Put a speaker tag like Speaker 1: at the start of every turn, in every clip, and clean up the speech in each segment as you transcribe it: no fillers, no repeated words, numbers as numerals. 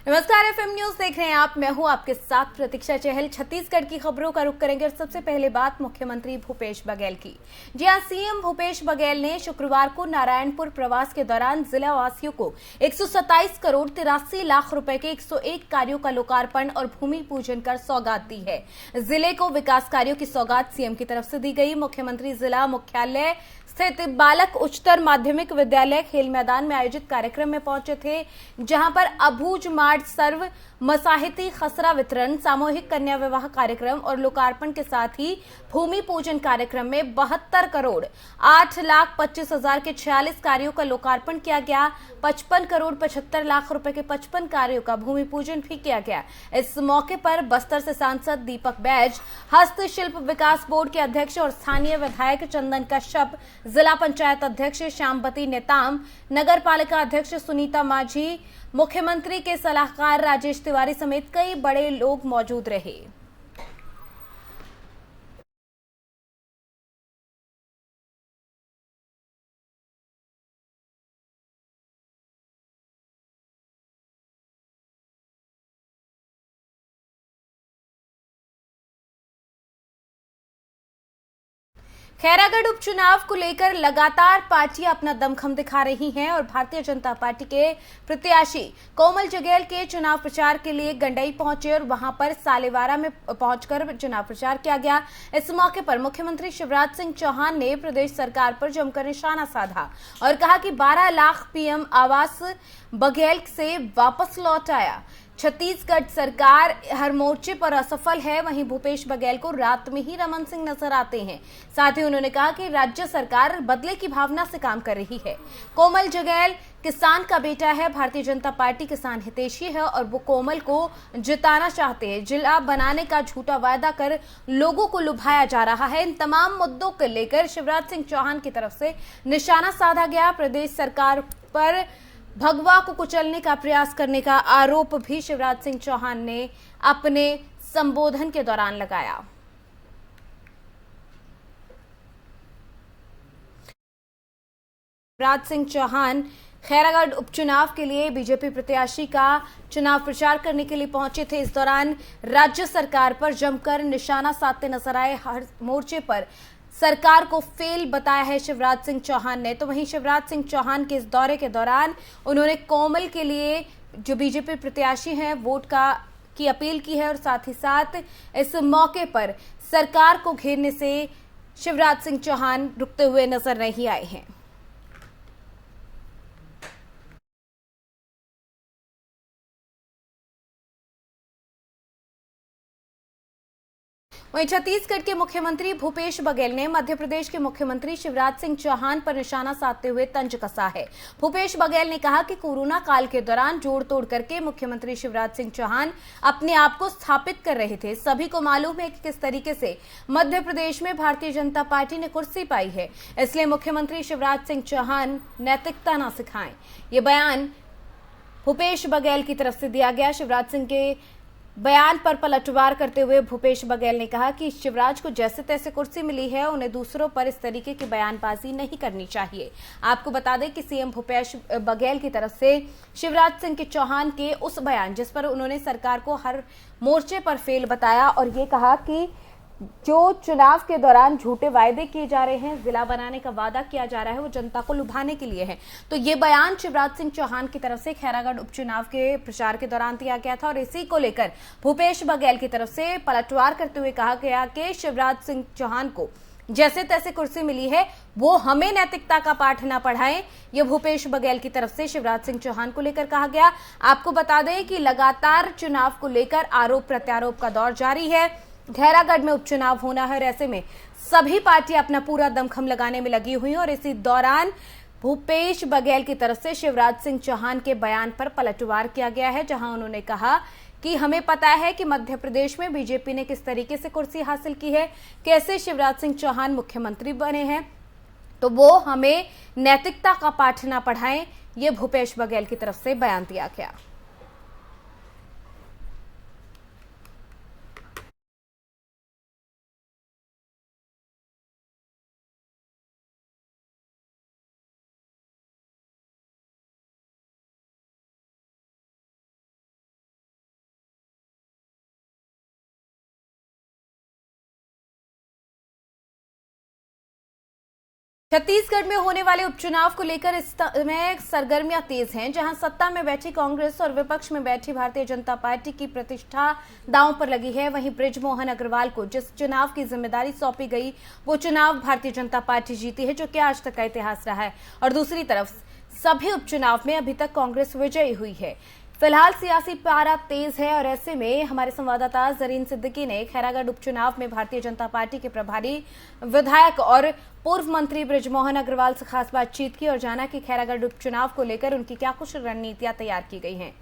Speaker 1: नमस्कार, FM news देख रहे हैं आप। मैं हूं आपके साथ प्रतीक्षा चहल। छत्तीसगढ़ की खबरों का रुख करेंगे और सबसे पहले बात मुख्यमंत्री भूपेश बघेल की। जी हां, सीएम भूपेश बघेल ने शुक्रवार को नारायणपुर प्रवास के दौरान जिला वासियों को 127 करोड़ 83 लाख रुपए के 101 कार्यों का लोकार्पण और भूमि पूजन कर सौगात दी है। जिले को विकास कार्यों की सौगात सीएम की तरफ से दी गई। मुख्यमंत्री जिला मुख्यालय स्थित बालक उच्चतर माध्यमिक विद्यालय खेल मैदान में आयोजित कार्यक्रम में पहुंचे थे, जहां पर अबूझ मार्ड सर्व मसाहिती खसरा वितरण, सामूहिक कन्या विवाह कार्यक्रम और लोकार्पण के साथ ही भूमि पूजन कार्यक्रम में 72 करोड़ 8,25,000 के 46 कार्यों का लोकार्पण किया गया। 55 करोड़ 75 लाख रुपए के 55 कार्यों का भूमि पूजन भी किया गया। इस मौके पर बस्तर से सांसद दीपक बैज, हस्तशिल्प विकास बोर्ड के अध्यक्ष और स्थानीय विधायक चंदन कश्यप, जिला पंचायत अध्यक्ष श्यामवती नेताम, नगर पालिका अध्यक्ष सुनीता माझी, मुख्यमंत्री के सलाहकार राजेश तिवारी समेत कई बड़े लोग मौजूद रहे। खैरागढ़ उपचुनाव को लेकर लगातार पार्टियां अपना दमखम दिखा रही हैं और भारतीय जनता पार्टी के प्रत्याशी कोमल जगेल के चुनाव प्रचार के लिए गंडई पहुंचे और वहां पर सालेवारा में पहुंचकर चुनाव प्रचार किया गया। इस मौके पर मुख्यमंत्री शिवराज सिंह चौहान ने प्रदेश सरकार पर जमकर निशाना साधा और कहा कि 12 लाख पीएम आवास बघेल से वापस लौट आया। छत्तीसगढ़ सरकार हर मोर्चे पर असफल है, वहीं भूपेश बघेल को रात में ही रमन सिंह नजर आते हैं। साथ ही उन्होंने कहा कि राज्य सरकार बदले की भावना से काम कर रही है। कोमल जगेल किसान का बेटा है, भारतीय जनता पार्टी किसान हितैषी है और वो कोमल को जिताना चाहते हैं। जिला बनाने का झूठा वायदा कर लोगों को लुभाया जा रहा है। इन तमाम मुद्दों को लेकर शिवराज सिंह चौहान की तरफ से निशाना साधा गया। प्रदेश सरकार पर भगवा को कुचलने का प्रयास करने का आरोप भी शिवराज सिंह चौहान ने अपने संबोधन के दौरान लगाया। शिवराज सिंह चौहान खैरागढ़ उपचुनाव के लिए बीजेपी प्रत्याशी का चुनाव प्रचार करने के लिए पहुंचे थे। इस दौरान राज्य सरकार पर जमकर निशाना साधते नजर आए। हर मोर्चे पर सरकार को फेल बताया है शिवराज सिंह चौहान ने। तो वहीं शिवराज सिंह चौहान के इस दौरे के दौरान उन्होंने कोमल के लिए जो बीजेपी प्रत्याशी हैं वोट की अपील की है और साथ ही साथ इस मौके पर सरकार को घेरने से शिवराज सिंह चौहान रुकते हुए नजर नहीं आए हैं। वहीं छत्तीसगढ़ के मुख्यमंत्री भूपेश बघेल ने मध्य प्रदेश के मुख्यमंत्री शिवराज सिंह चौहान पर निशाना साधते हुए तंज कसा है। भूपेश बघेल ने कहा कि कोरोना काल के दौरान जोड़ तोड़ करके मुख्यमंत्री शिवराज सिंह चौहान अपने आप को स्थापित कर रहे थे। सभी को मालूम है कि किस तरीके से मध्य प्रदेश में भारतीय जनता पार्टी ने कुर्सी पाई है, इसलिए मुख्यमंत्री शिवराज सिंह चौहान नैतिकता न सिखाएं। ये बयान भूपेश बघेल की तरफ से दिया गया। शिवराज सिंह के बयान पर पलटवार करते हुए भूपेश बघेल ने कहा कि शिवराज को जैसे तैसे कुर्सी मिली है, उन्हें दूसरों पर इस तरीके की बयानबाजी नहीं करनी चाहिए। आपको बता दें कि सीएम भूपेश बघेल की तरफ से शिवराज सिंह चौहान के उस बयान जिस पर उन्होंने सरकार को हर मोर्चे पर फेल बताया और ये कहा कि जो चुनाव के दौरान झूठे वायदे किए जा रहे हैं, जिला बनाने का वादा किया जा रहा है, वो जनता को लुभाने के लिए है। तो ये बयान शिवराज सिंह चौहान की तरफ से खैरागढ़ उपचुनाव के प्रचार के दौरान दिया गया था और इसी को लेकर भूपेश बघेल की तरफ से पलटवार करते हुए कहा गया कि शिवराज सिंह चौहान को जैसे तैसे कुर्सी मिली है, वो हमें नैतिकता का पाठ न पढ़ाएं। ये भूपेश बघेल की तरफ से शिवराज सिंह चौहान को लेकर कहा गया। आपको बता दें कि लगातार चुनाव को लेकर आरोप प्रत्यारोप का दौर जारी है। खैरागढ़ में उपचुनाव होना है और ऐसे में सभी पार्टियां अपना पूरा दमखम लगाने में लगी हुई हैं और इसी दौरान भूपेश बघेल की तरफ से शिवराज सिंह चौहान के बयान पर पलटवार किया गया है, जहां उन्होंने कहा कि हमें पता है कि मध्य प्रदेश में बीजेपी ने किस तरीके से कुर्सी हासिल की है, कैसे शिवराज सिंह चौहान मुख्यमंत्री बने हैं, तो वो हमें नैतिकता का पाठ ना पढ़ाएं। ये भूपेश बघेल की तरफ से बयान दिया गया। छत्तीसगढ़ में होने वाले उपचुनाव को लेकर इस समय सरगर्मियां तेज हैं, जहां सत्ता में बैठी कांग्रेस और विपक्ष में बैठी भारतीय जनता पार्टी की प्रतिष्ठा दांव पर लगी है। वहीं बृजमोहन अग्रवाल को जिस चुनाव की जिम्मेदारी सौंपी गई वो चुनाव भारतीय जनता पार्टी जीती है, जो कि आज तक का इतिहास रहा है। और दूसरी तरफ सभी उपचुनाव में अभी तक कांग्रेस विजयी हुई है। फिलहाल सियासी पारा तेज है और ऐसे में हमारे संवाददाता जरीन सिद्दीकी ने खैरागढ़ उपचुनाव में भारतीय जनता पार्टी के प्रभारी विधायक और पूर्व मंत्री बृजमोहन अग्रवाल से खास बातचीत की और जाना कि खैरागढ़ उपचुनाव को लेकर उनकी क्या कुछ रणनीतियां तैयार की गई हैं।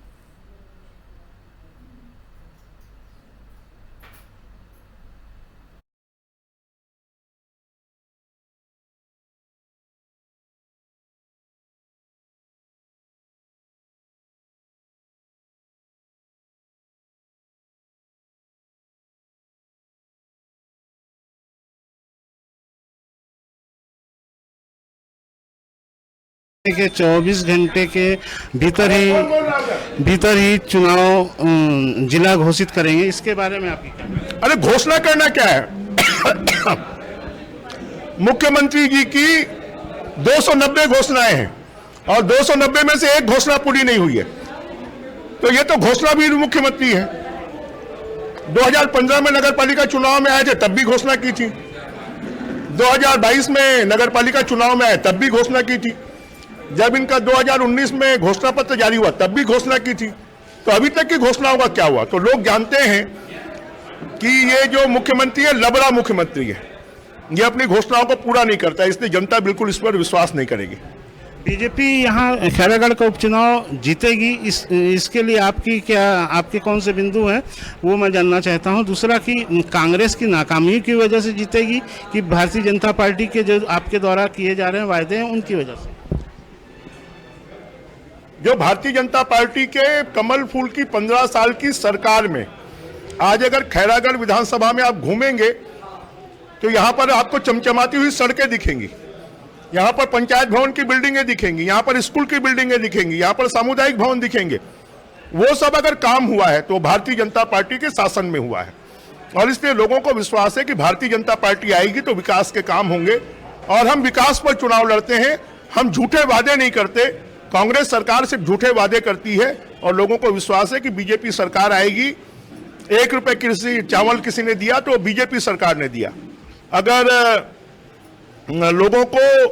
Speaker 2: के 24 घंटे के भीतर ही चुनाव जिला घोषित करेंगे, इसके बारे में आपकी क्या?
Speaker 3: अरे घोषणा करना क्या है? मुख्यमंत्री जी की 290 घोषणाएं हैं और 290 में से एक घोषणा पूरी नहीं हुई है, तो ये तो घोषणा भी मुख्यमंत्री है। 2015 में नगरपालिका चुनाव में आए थे, तब भी घोषणा की थी। 2022 में नगरपालिका चुनाव में आए, तब भी घोषणा की थी। जब इनका 2019 में घोषणा पत्र जारी हुआ, तब भी घोषणा की थी। तो अभी तक की घोषणाओं का क्या हुआ? तो लोग जानते हैं कि ये जो मुख्यमंत्री है लबड़ा मुख्यमंत्री है, ये अपनी घोषणाओं को पूरा नहीं करता, इसलिए जनता बिल्कुल इस पर विश्वास नहीं करेगी।
Speaker 2: बीजेपी यहाँ खैरागढ़ का उपचुनाव जीतेगी, इसके लिए आपके कौन से बिंदु हैं वो मैं जानना चाहता हूँ। दूसरा कि कांग्रेस की नाकामी की वजह से जीतेगी कि भारतीय जनता पार्टी के जो आपके द्वारा किए जा रहे हैं वायदे हैं उनकी वजह से?
Speaker 3: जो भारतीय जनता पार्टी के कमल फूल की 15 साल की सरकार में आज अगर खैरागढ़ विधानसभा में आप घूमेंगे तो यहां पर आपको चमचमाती हुई सड़कें दिखेंगी, यहां पर पंचायत भवन की बिल्डिंगें दिखेंगी, यहां पर स्कूल की बिल्डिंगें दिखेंगी, यहां पर सामुदायिक भवन दिखेंगे। वो सब अगर काम हुआ है तो भारतीय जनता पार्टी के शासन में हुआ है और इसलिए लोगों को विश्वास है कि भारतीय जनता पार्टी आएगी तो विकास के काम होंगे और हम विकास पर चुनाव लड़ते हैं, हम झूठे वादे नहीं करते। कांग्रेस सरकार सिर्फ झूठे वादे करती है और लोगों को विश्वास है कि बीजेपी सरकार आएगी। 1 रुपए कृषि चावल किसी ने दिया तो बीजेपी सरकार ने दिया। अगर लोगों को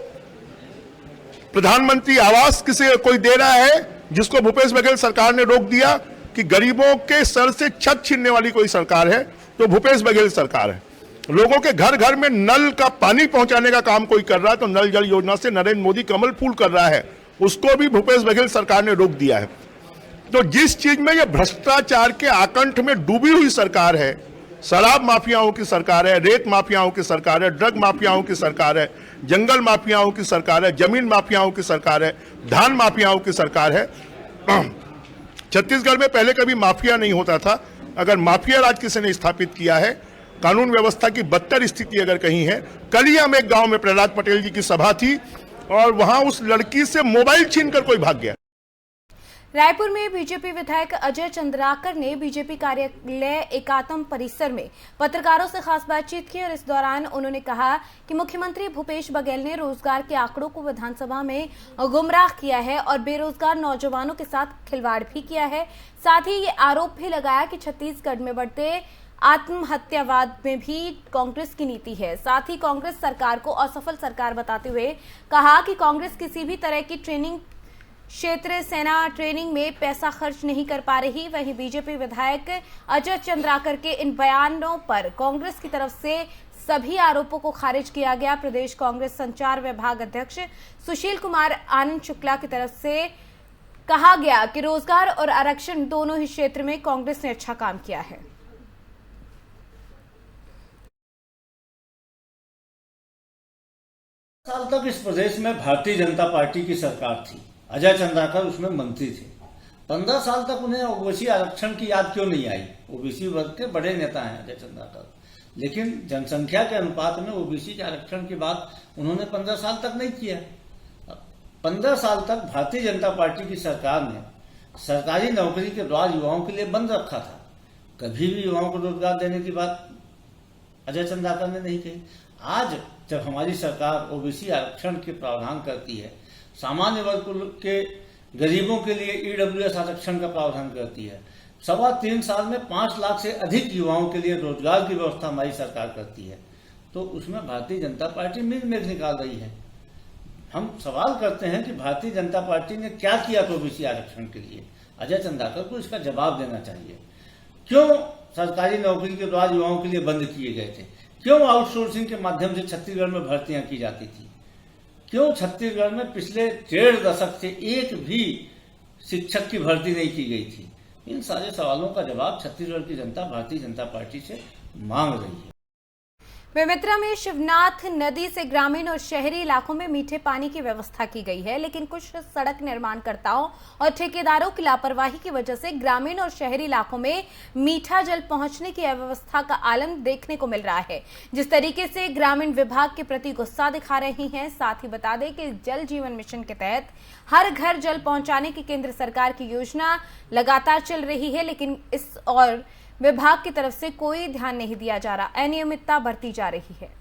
Speaker 3: प्रधानमंत्री आवास कोई दे रहा है जिसको भूपेश बघेल सरकार ने रोक दिया कि गरीबों के सर से छत छीनने वाली कोई सरकार है तो भूपेश बघेल सरकार है। लोगों के घर घर में नल का पानी पहुंचाने का काम कोई कर रहा है तो नल जल योजना से नरेंद्र मोदी कमल फूल कर रहा है, उसको भी भूपेश बघेल सरकार ने रोक दिया है। तो जिस चीज में ये भ्रष्टाचार के आकंठ में डूबी हुई सरकार है, शराब माफियाओं की सरकार है, रेत माफियाओं की सरकार है, ड्रग माफियाओं की सरकार है, जंगल माफियाओं की सरकार है, जमीन माफियाओं की सरकार है, धान माफियाओं की सरकार है। छत्तीसगढ़ में पहले कभी माफिया नहीं होता था। अगर माफिया राज किसी ने स्थापित किया है, कानून व्यवस्था की बदतर स्थिति अगर कहीं है। कल ही हम एक गांव में प्रहलाद पटेल जी की सभा थी और वहां उस लड़की से मोबाइल छीनकर कोई भाग गया।
Speaker 1: रायपुर में बीजेपी विधायक अजय चंद्राकर ने बीजेपी कार्यालय एकात्म परिसर में पत्रकारों से खास बातचीत की और इस दौरान उन्होंने कहा कि मुख्यमंत्री भूपेश बघेल ने रोजगार के आंकड़ों को विधानसभा में गुमराह किया है और बेरोजगार नौजवानों के साथ खिलवाड़ भी किया है। साथ ही ये आरोप भी लगाया कि छत्तीसगढ़ में बढ़ते आत्महत्यावाद में भी कांग्रेस की नीति है। साथ ही कांग्रेस सरकार को असफल सरकार बताते हुए कहा कि कांग्रेस किसी भी तरह की ट्रेनिंग क्षेत्र सेना ट्रेनिंग में पैसा खर्च नहीं कर पा रही। वहीं बीजेपी विधायक अजय चंद्राकर के इन बयानों पर कांग्रेस की तरफ से सभी आरोपों को खारिज किया गया। प्रदेश कांग्रेस संचार विभाग अध्यक्ष सुशील कुमार आनंद शुक्ला की तरफ से कहा गया कि रोजगार और आरक्षण दोनों ही क्षेत्र में कांग्रेस ने अच्छा काम किया है।
Speaker 4: साल तक इस प्रदेश में भारतीय जनता पार्टी की सरकार थी, अजय चंद्राकर उसमें मंत्री थे। 15 साल तक उन्हें ओबीसी आरक्षण की याद क्यों नहीं आई? ओबीसी वर्ग के बड़े नेता हैं अजय चंद्राकर, लेकिन जनसंख्या के अनुपात में ओबीसी के आरक्षण की बात उन्होंने 15 साल तक नहीं किया। 15 साल तक भारतीय जनता पार्टी की सरकार ने सरकारी नौकरी के द्वार युवाओं के लिए बंद रखा था। कभी भी युवाओं को रोजगार देने की बात अजय चंद्राकर ने नहीं कही। आज जब हमारी सरकार ओबीसी आरक्षण के प्रावधान करती है, सामान्य वर्ग के गरीबों के लिए ईडब्ल्यूएस आरक्षण का प्रावधान करती है, 3.25 साल में 5 लाख से अधिक युवाओं के लिए रोजगार की व्यवस्था हमारी सरकार करती है, तो उसमें भारतीय जनता पार्टी मील मेघ निकाल रही है। हम सवाल करते हैं कि भारतीय जनता पार्टी ने क्या किया ओबीसी आरक्षण के लिए। अजय चंद्राकर को इसका जवाब देना चाहिए। क्यों सरकारी नौकरी के द्वार युवाओं के लिए बंद किए गए थे? क्यों आउटसोर्सिंग के माध्यम से छत्तीसगढ़ में भर्तियां की जाती थी? क्यों छत्तीसगढ़ में पिछले 1.5 दशक से एक भी शिक्षक की भर्ती नहीं की गई थी? इन सारे सवालों का जवाब छत्तीसगढ़ की जनता भारतीय जनता पार्टी से मांग रही है।
Speaker 1: बेमेतरा में शिवनाथ नदी से ग्रामीण और शहरी इलाकों में मीठे पानी की व्यवस्था की गई है, लेकिन कुछ सड़क निर्माणकर्ताओं और ठेकेदारों की लापरवाही की वजह से ग्रामीण और शहरी इलाकों में मीठा जल पहुंचने की अव्यवस्था का आलम देखने को मिल रहा है। जिस तरीके से ग्रामीण विभाग के प्रति गुस्सा दिखा रही हैं। साथ ही बता दें कि जल जीवन मिशन के तहत हर घर जल पहुंचाने की केंद्र सरकार की योजना लगातार चल रही है, लेकिन इस और विभाग की तरफ से कोई ध्यान नहीं दिया जा रहा, अनियमितता बरती जा रही है।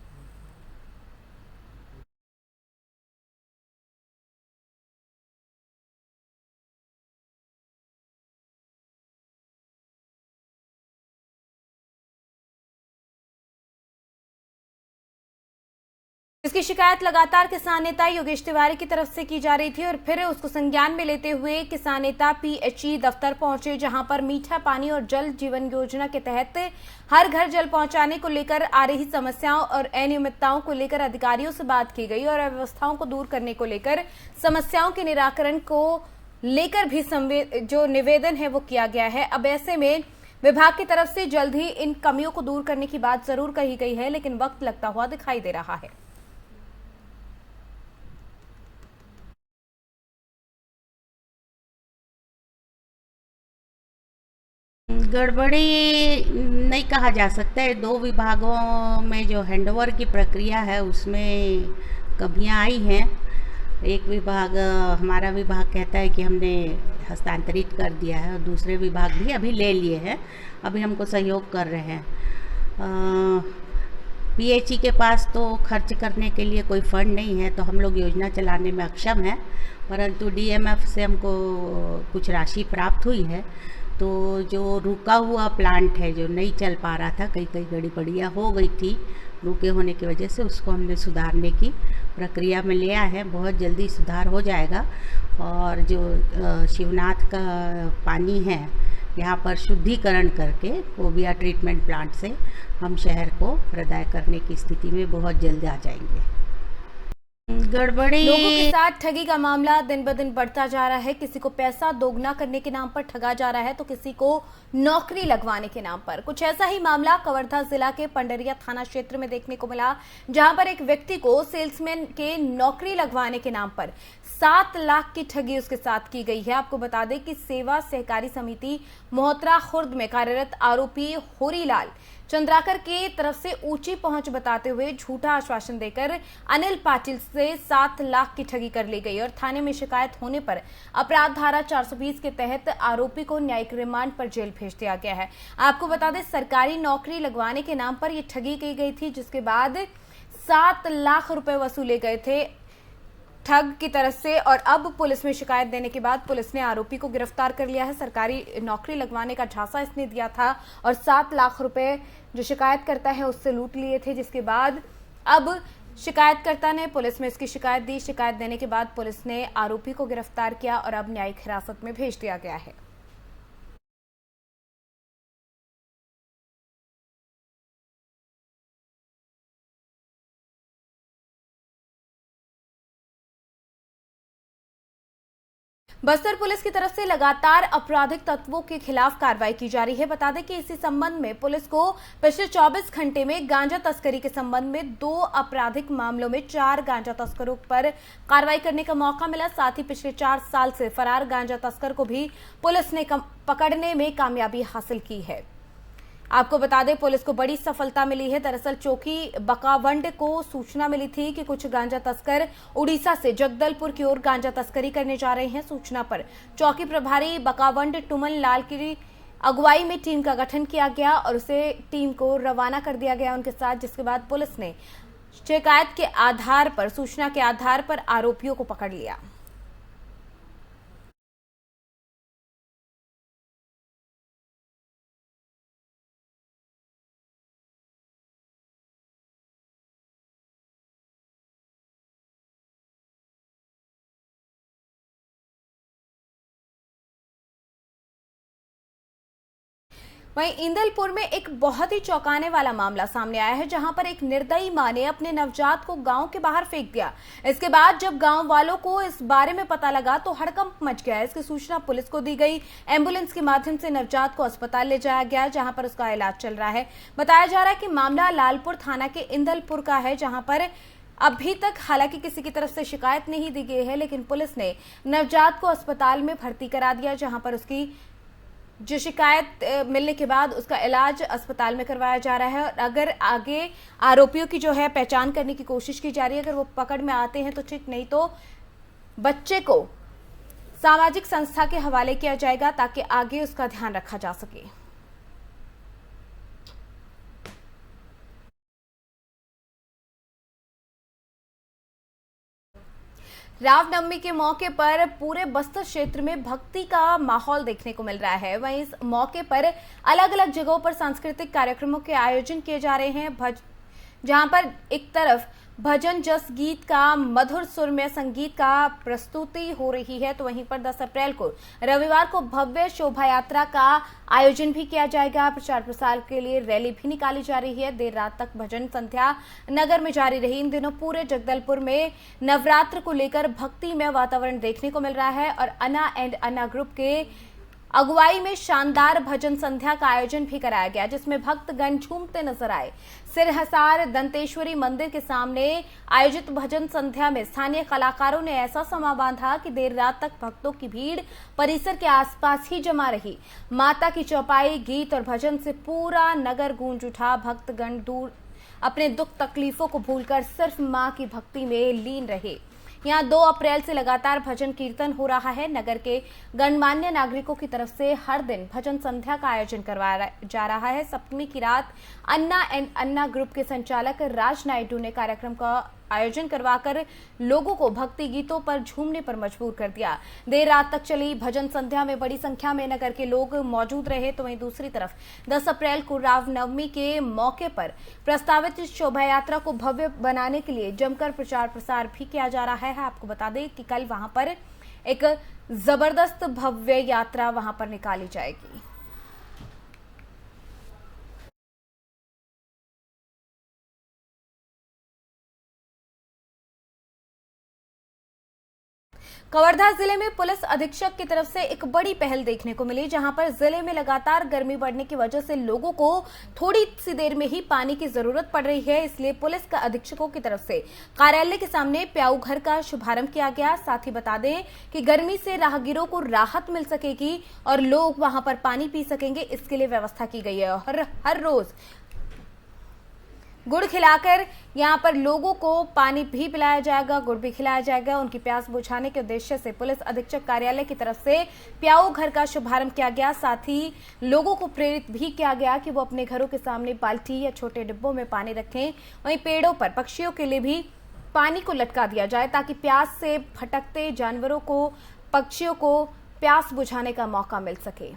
Speaker 1: इसकी शिकायत लगातार किसान नेता योगेश तिवारी की तरफ से की जा रही थी और फिर उसको संज्ञान में लेते हुए किसान नेता पीएचई दफ्तर पहुंचे, जहां पर मीठा पानी और जल जीवन योजना के तहत हर घर जल पहुंचाने को लेकर आ रही समस्याओं और अनियमितताओं को लेकर अधिकारियों से बात की गई और अव्यवस्थाओं को दूर करने को लेकर समस्याओं के निराकरण को लेकर भी जो निवेदन है वो किया गया है। अब ऐसे में विभाग की तरफ से जल्द ही इन कमियों को दूर करने की बात जरूर कही गई है, लेकिन वक्त लगता हुआ दिखाई दे रहा है।
Speaker 5: गड़बड़ी नहीं कहा जा सकता है। 2 विभागों में जो हैंडओवर की प्रक्रिया है उसमें कमियां आई हैं। एक विभाग, हमारा विभाग कहता है कि हमने हस्तांतरित कर दिया है और दूसरे विभाग भी अभी ले लिए हैं, अभी हमको सहयोग कर रहे हैं। पीएचई के पास तो खर्च करने के लिए कोई फंड नहीं है, तो हम लोग योजना चलाने में अक्षम हैं, परंतु डीएमएफ से हमको कुछ राशि प्राप्त हुई है। तो जो रुका हुआ प्लांट है, जो नहीं चल पा रहा था, कई गड़बड़ियाँ हो गई थी रुके होने की वजह से, उसको हमने सुधारने की प्रक्रिया में लिया है। बहुत जल्दी सुधार हो जाएगा और जो शिवनाथ का पानी है यहाँ पर शुद्धिकरण करके ओबिया ट्रीटमेंट प्लांट से हम शहर को प्रदाय करने की स्थिति में बहुत जल्द आ जाएंगे। गड़बड़ी
Speaker 1: लोगों के साथ ठगी का मामला दिन ब दिन बढ़ता जा रहा है। किसी को पैसा दोगुना करने के नाम पर ठगा जा रहा है, तो किसी को नौकरी लगवाने के नाम पर। कुछ ऐसा ही मामला कवर्धा जिला के पंडरिया थाना क्षेत्र में देखने को मिला, जहां पर एक व्यक्ति को सेल्समैन के नौकरी लगवाने के नाम पर 7 लाख की ठगी उसके साथ की गई है। आपको बता दें कि सेवा सहकारी समिति मोहतरा खुर्द में कार्यरत आरोपी होरीलाल चंद्राकर के तरफ से ऊंची पहुंच बताते हुए झूठा आश्वासन देकर अनिल पाटिल से 7 लाख की ठगी कर ली गई और थाने में शिकायत होने पर अपराध धारा 420 के तहत आरोपी को न्यायिक रिमांड पर जेल भेज दिया गया है। आपको बता दें, सरकारी नौकरी लगवाने के नाम पर यह ठगी की गई थी, जिसके बाद 7 लाख रुपए वसूले गए थे ठग की तरफ से। और अब पुलिस में शिकायत देने के बाद पुलिस ने आरोपी को गिरफ्तार कर लिया है। सरकारी नौकरी लगवाने का झांसा इसने दिया था और 7 लाख रुपए जो शिकायत करता है उससे लूट लिए थे, जिसके बाद अब शिकायतकर्ता ने पुलिस में इसकी शिकायत दी। शिकायत देने के बाद पुलिस ने आरोपी को गिरफ्तार किया और अब न्यायिक हिरासत में भेज दिया गया है। बस्तर पुलिस की तरफ से लगातार आपराधिक तत्वों के खिलाफ कार्रवाई की जा रही है। बता दें कि इसी संबंध में पुलिस को पिछले 24 घंटे में गांजा तस्करी के संबंध में 2 आपराधिक मामलों में 4 गांजा तस्करों पर कार्रवाई करने का मौका मिला। साथ ही पिछले 4 साल से फरार गांजा तस्कर को भी पुलिस ने पकड़ने में कामयाबी हासिल की है। आपको बता दें, पुलिस को बड़ी सफलता मिली है। दरअसल चौकी बकावंड को सूचना मिली थी कि कुछ गांजा तस्कर उड़ीसा से जगदलपुर की ओर गांजा तस्करी करने जा रहे हैं। सूचना पर चौकी प्रभारी बकावंड टुमन लाल की अगुवाई में टीम का गठन किया गया और उसे टीम को रवाना कर दिया गया उनके साथ, जिसके बाद पुलिस ने शिकायत के आधार पर, सूचना के आधार पर आरोपियों को पकड़ लिया। वहीं इंदलपुर में एक बहुत ही चौंकाने वाला मामला सामने आया है, जहां पर एक निर्दयी मां ने अपने नवजात को गांव के बाहर फेंक दिया। इसके बाद जब गांव वालों को इस बारे में पता लगा तो हड़कंप मच गया। इसकी सूचना पुलिस को दी गई। एम्बुलेंस के माध्यम से नवजात को अस्पताल ले जाया गया, जहां पर उसका इलाज चल रहा है। बताया जा रहा है कि मामला लालपुर थाना के इंदलपुर का है, जहां पर अभी तक हालांकि किसी की तरफ से शिकायत नहीं दी गई है, लेकिन पुलिस ने नवजात को अस्पताल में भर्ती करा दिया, जहां पर उसकी जो शिकायत मिलने के बाद उसका इलाज अस्पताल में करवाया जा रहा है। और अगर आगे आरोपियों की जो है पहचान करने की कोशिश की जा रही है, अगर वो पकड़ में आते हैं तो ठीक, नहीं तो बच्चे को सामाजिक संस्था के हवाले किया जाएगा ताकि आगे उसका ध्यान रखा जा सके। रामनवमी के मौके पर पूरे बस्तर क्षेत्र में भक्ति का माहौल देखने को मिल रहा है। वहीं इस मौके पर अलग अलग जगहों पर सांस्कृतिक कार्यक्रमों के आयोजन किए जा रहे हैं, जहां पर एक तरफ भजन जस गीत का मधुर सुर में संगीत का प्रस्तुति हो रही है, तो वहीं पर 10 अप्रैल को रविवार को भव्य शोभा यात्रा का आयोजन भी किया जाएगा। प्रचार प्रसार के लिए रैली भी निकाली जा रही है। देर रात तक भजन संध्या नगर में जारी रही। इन दिनों पूरे जगदलपुर में नवरात्र को लेकर भक्ति में वातावरण देखने को मिल रहा है और अन्ना एंड अन्ना ग्रुप के अगुवाई में शानदार भजन संध्या का आयोजन भी कराया गया, जिसमें भक्तगण झूमते नजर आए। सिरहसार दंतेश्वरी मंदिर के सामने आयोजित भजन संध्या में स्थानीय कलाकारों ने ऐसा समा बांधा कि देर रात तक भक्तों की भीड़ परिसर के आसपास ही जमा रही। माता की चौपाई, गीत और भजन से पूरा नगर गूंज उठा। भक्तगण दूर अपने दुख तकलीफों को भूलकर सिर्फ मां की भक्ति में लीन रहे। यहाँ 2 अप्रैल से लगातार भजन कीर्तन हो रहा है। नगर के गणमान्य नागरिकों की तरफ से हर दिन भजन संध्या का आयोजन करवाया जा रहा है। सप्तमी की रात अन्ना एंड अन्ना ग्रुप के संचालक राज नायडू ने कार्यक्रम का आयोजन करवाकर लोगों को भक्ति गीतों पर झूमने पर मजबूर कर दिया। देर रात तक चली भजन संध्या में बड़ी संख्या में नगर के लोग मौजूद रहे। तो वहीं दूसरी तरफ 10 अप्रैल को रामनवमी के मौके पर प्रस्तावित इस शोभा यात्रा को भव्य बनाने के लिए जमकर प्रचार प्रसार भी किया जा रहा है। आपको बता दें कि कल वहां पर एक जबरदस्त भव्य यात्रा वहां पर निकाली जाएगी। कवर्धा जिले में पुलिस अधीक्षक की तरफ से एक बड़ी पहल देखने को मिली, जहां पर जिले में लगातार गर्मी बढ़ने की वजह से लोगों को थोड़ी सी देर में ही पानी की जरूरत पड़ रही है। इसलिए पुलिस का अधीक्षकों की तरफ से कार्यालय के सामने प्याऊ घर का शुभारंभ किया गया। साथ ही बता दें कि गर्मी से राहगीरों को राहत मिल सकेगी और लोग वहां पर पानी पी सकेंगे, इसके लिए व्यवस्था की गई है। और हर रोज गुड़ खिलाकर यहाँ पर लोगों को पानी भी पिलाया जाएगा, गुड़ भी खिलाया जाएगा। उनकी प्यास बुझाने के उद्देश्य से पुलिस अधीक्षक कार्यालय की तरफ से प्याऊ घर का शुभारंभ किया गया। साथ ही लोगों को प्रेरित भी किया गया कि वो अपने घरों के सामने बाल्टी या छोटे डिब्बों में पानी रखें। वहीं पेड़ों पर पक्षियों के लिए भी पानी को लटका दिया जाए, ताकि प्यास से भटकते जानवरों को, पक्षियों को प्यास बुझाने का मौका मिल सके।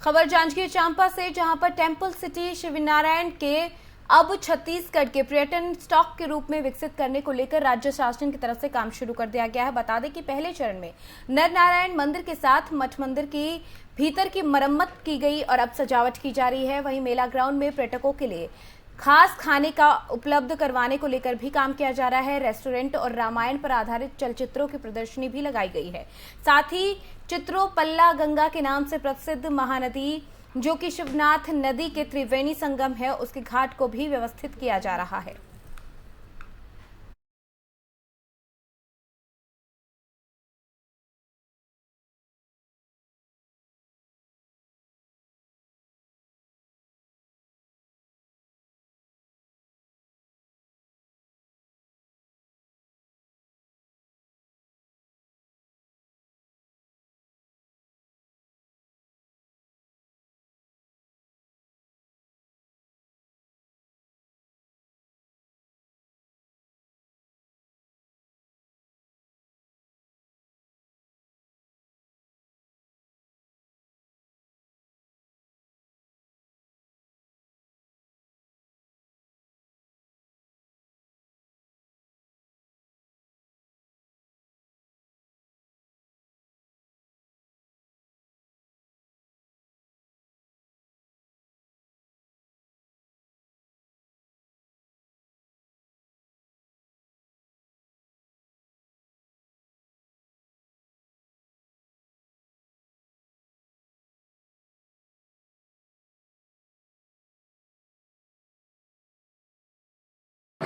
Speaker 1: खबर जांजगीर चांपा से, जहां पर टेंपल सिटी शिवनारायण के अब छत्तीसगढ़ के पर्यटन स्टॉक के रूप में विकसित करने को लेकर राज्य शासन की तरफ से काम शुरू कर दिया गया है। बता दें कि पहले चरण में नर नारायण मंदिर के साथ मठ मंदिर की भीतर की मरम्मत की गई और अब सजावट की जा रही है। वहीं मेला ग्राउंड में पर्यटकों के लिए खास खाने का उपलब्ध करवाने को लेकर भी काम किया जा रहा है। रेस्टोरेंट और रामायण पर आधारित चलचित्रों की प्रदर्शनी भी लगाई गई है। साथ ही चित्रों पल्ला गंगा के नाम से प्रसिद्ध महानदी, जो कि शिवनाथ नदी के त्रिवेणी संगम है, उसके घाट को भी व्यवस्थित किया जा रहा है।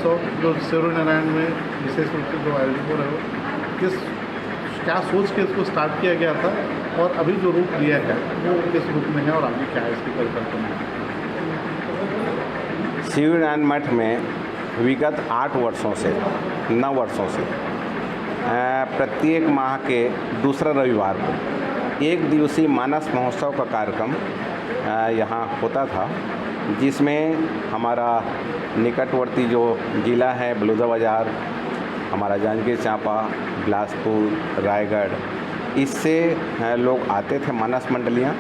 Speaker 6: तो जो सूर्यनारायण में विशेष रूप से जो आयोजित हो रहे हो, क्या सोच के इसको स्टार्ट किया गया था और अभी जो रूप लिया है वो किस रूप में है और आगे क्या है इसकी परिकल्पना?
Speaker 7: शिवनारायण मठ में विगत 8 वर्षों से 9 वर्षों से प्रत्येक माह के दूसरा रविवार को 1 दिवसीय मानस महोत्सव का कार्यक्रम यहाँ होता था, जिसमें हमारा निकटवर्ती जो ज़िला है बलौदाबाजार, हमारा जांजगीर चांपा, बिलासपुर, रायगढ़, इससे लोग आते थे मानस मंडलियाँ,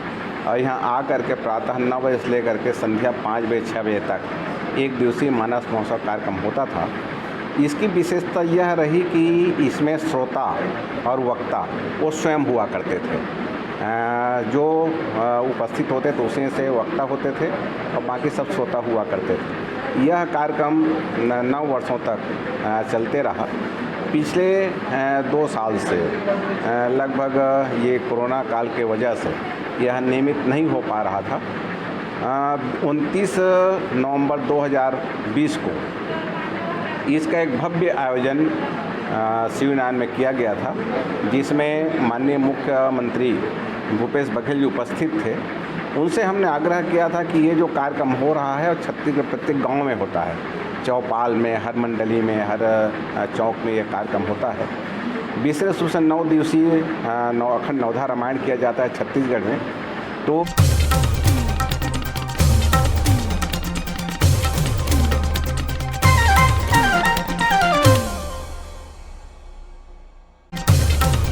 Speaker 7: और यहाँ आ कर के प्रातः 9 बजे से लेकर के संध्या 5 बजे 6 बजे तक 1 दिवसीय मानस महोत्सव कार्यक्रम होता था। इसकी विशेषता यह रही कि इसमें श्रोता और वक्ता वो स्वयं हुआ करते थे। जो उपस्थित होते थे उसी से वक्ता होते थे और बाकी सब श्रोता हुआ करते थे। यह कार्यक्रम 9 वर्षों तक चलते रहा। पिछले 2 साल से लगभग ये कोरोना काल के वजह से यह नियमित नहीं हो पा रहा था। 29 नवंबर 2020 को इसका एक भव्य आयोजन शिवनारायण में किया गया था, जिसमें माननीय मुख्यमंत्री भूपेश बघेल जी उपस्थित थे। उनसे हमने आग्रह किया था कि ये जो कार्यक्रम हो रहा है और छत्तीसगढ़ प्रत्येक गांव में होता है, चौपाल में, हर मंडली में, हर चौक में ये कार्यक्रम होता है। विशेष रूप से 9 दिवसीय अखंड नवधा रामायण किया जाता है छत्तीसगढ़ में। तो